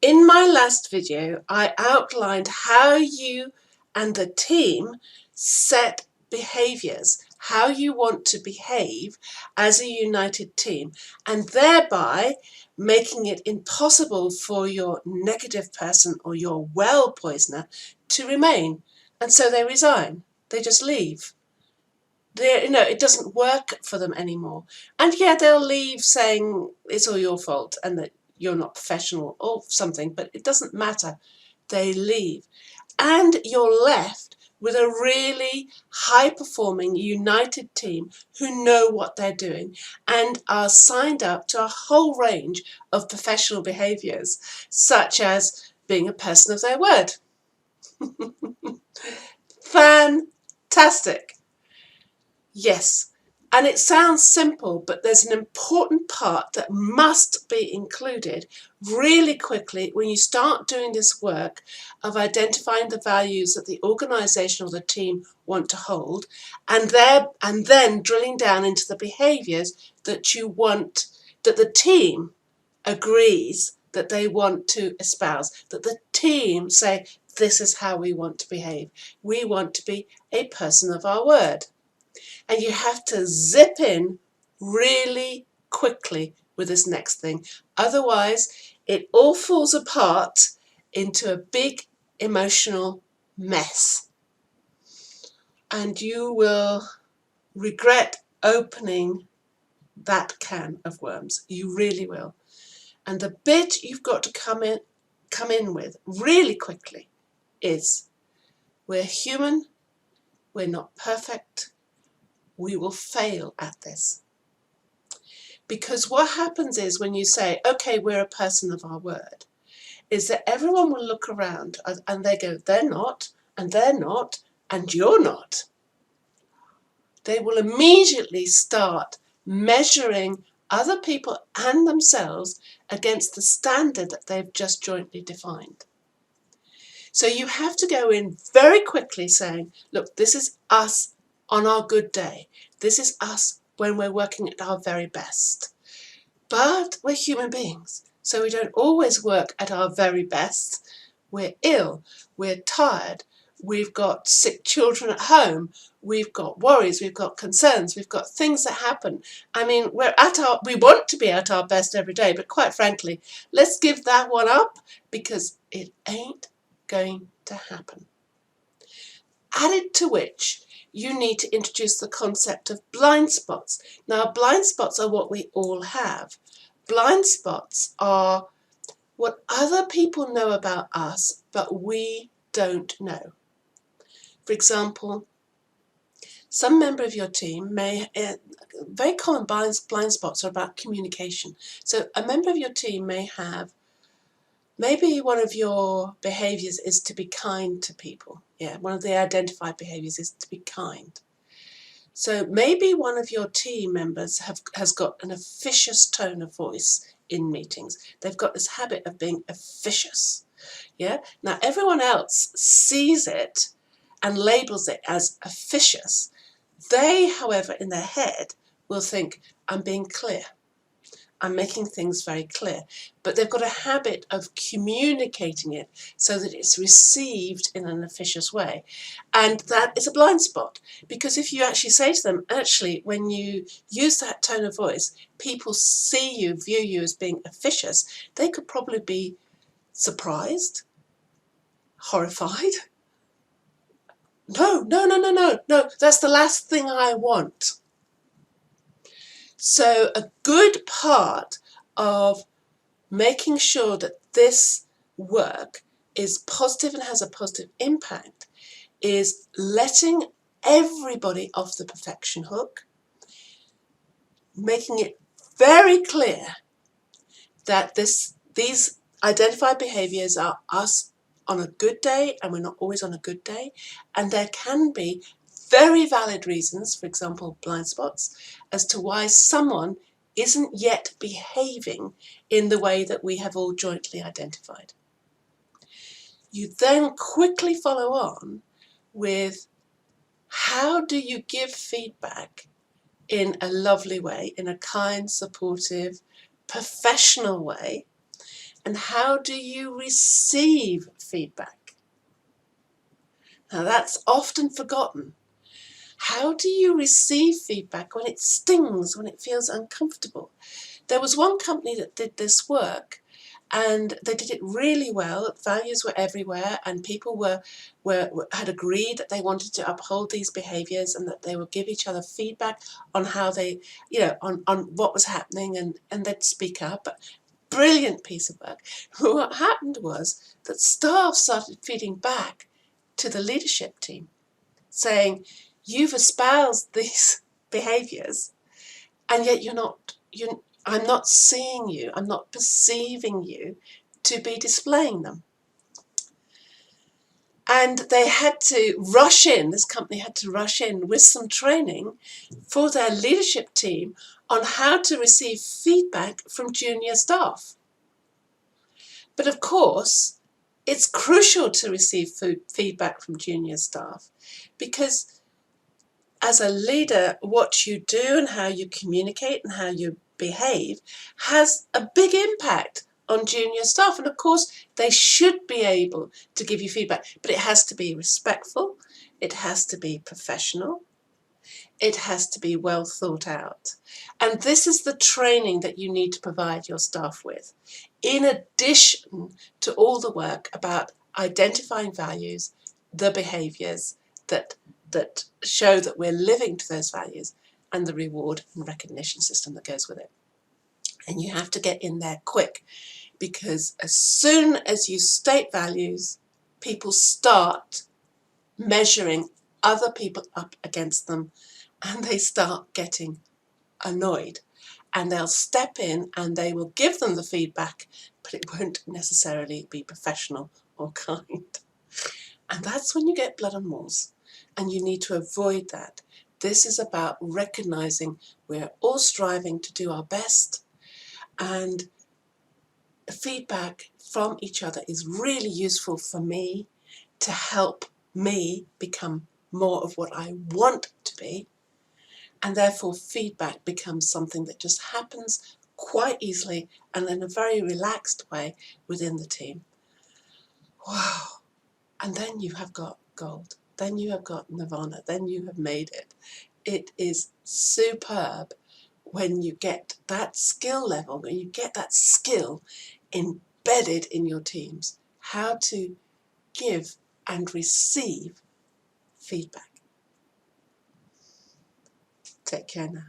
In my last video, I outlined how you and the team set behaviours, how you want to behave as a united team, and thereby making it impossible for your negative person or your well poisoner to remain. And so they resign. They just leave. It doesn't work for them anymore. And yeah, they'll leave saying it's all your fault and that you're not professional or something, but it doesn't matter. They leave. And you're left with a really high-performing, united team who know what they're doing and are signed up to a whole range of professional behaviours, such as being a person of their word. Fantastic! Yes, and it sounds simple, but there's an important part that must be included really quickly when you start doing this work of identifying the values that the organisation or the team want to hold, and then drilling down into the behaviours that you want, that the team agrees that they want to espouse, that the team say, this is how we want to behave. We want to be a person of our word. And you have to zip in really quickly with this next thing. Otherwise, it all falls apart into a big emotional mess. And you will regret opening that can of worms. You really will. And the bit you've got to come in with really quickly is, we're human, we're not perfect, we will fail at this. Because what happens is when you say, okay, we're a person of our word, is that everyone will look around and they go, they're not, and they're not, and you're not. They will immediately start measuring other people and themselves against the standard that they've just jointly defined. So you have to go in very quickly saying, look, this is us on our good day. This is us when we're working at our very best. But we're human beings, so we don't always work at our very best. We're ill, we're tired, we've got sick children at home, we've got worries, we've got concerns, we've got things that happen. I mean, we want to be at our best every day, but quite frankly, let's give that one up because it ain't going to happen. Added to which, you need to introduce the concept of blind spots. Now, blind spots are what we all have. Blind spots are what other people know about us, but we don't know. For example, some member of your team may, very common blind spots are about communication. So a member of your team may have, maybe one of your behaviours is to be kind to people. Yeah, one of the identified behaviours is to be kind. So maybe one of your team members has got an officious tone of voice in meetings. They've got this habit of being officious. Yeah. Now everyone else sees it and labels it as officious. They, however, in their head will think, I'm being clear. I'm making things very clear, but they've got a habit of communicating it so that it's received in an officious way. And that is a blind spot, because if you actually say to them, actually, when you use that tone of voice, people see you, view you as being officious, they could probably be surprised, horrified. No, that's the last thing I want. So a good part of making sure that this work is positive and has a positive impact is letting everybody off the perfection hook, making it very clear that these identified behaviours are us on a good day, and we're not always on a good day, and there can be very valid reasons, for example, blind spots, as to why someone isn't yet behaving in the way that we have all jointly identified. You then quickly follow on with, how do you give feedback in a lovely way, in a kind, supportive, professional way, And how do you receive feedback? Now that's often forgotten. How do you receive feedback when it stings, when it feels uncomfortable? There was one company that did this work, and they did it really well. Values were everywhere, and people had agreed that they wanted to uphold these behaviours and that they would give each other feedback on how they, on what was happening, and they'd speak up. Brilliant piece of work. What happened was that staff started feeding back to the leadership team, saying, "You've espoused these behaviours, and yet I'm not seeing you, I'm not perceiving you to be displaying them." And they had to rush in, this company had to rush in with some training for their leadership team on how to receive feedback from junior staff. But of course, it's crucial to receive feedback from junior staff, because as a leader, what you do and how you communicate and how you behave has a big impact on junior staff. And of course, they should be able to give you feedback, but it has to be respectful, it has to be professional, it has to be well thought out. And this is the training that you need to provide your staff with, in addition to all the work about identifying values, the behaviours that show that we're living to those values, and the reward and recognition system that goes with it. And you have to get in there quick, because as soon as you state values, people start measuring other people up against them, and they start getting annoyed, and they'll step in and they will give them the feedback, but it won't necessarily be professional or kind. And that's when you get blood on walls, and you need to avoid that. This is about recognizing we're all striving to do our best, and feedback from each other is really useful for me to help me become more of what I want to be. And therefore feedback becomes something that just happens quite easily and in a very relaxed way within the team. Wow. And then you have got gold. Then you have got nirvana. Then you have made it. It is superb when you get that skill level, when you get that skill embedded in your teams, how to give and receive feedback. Take care now.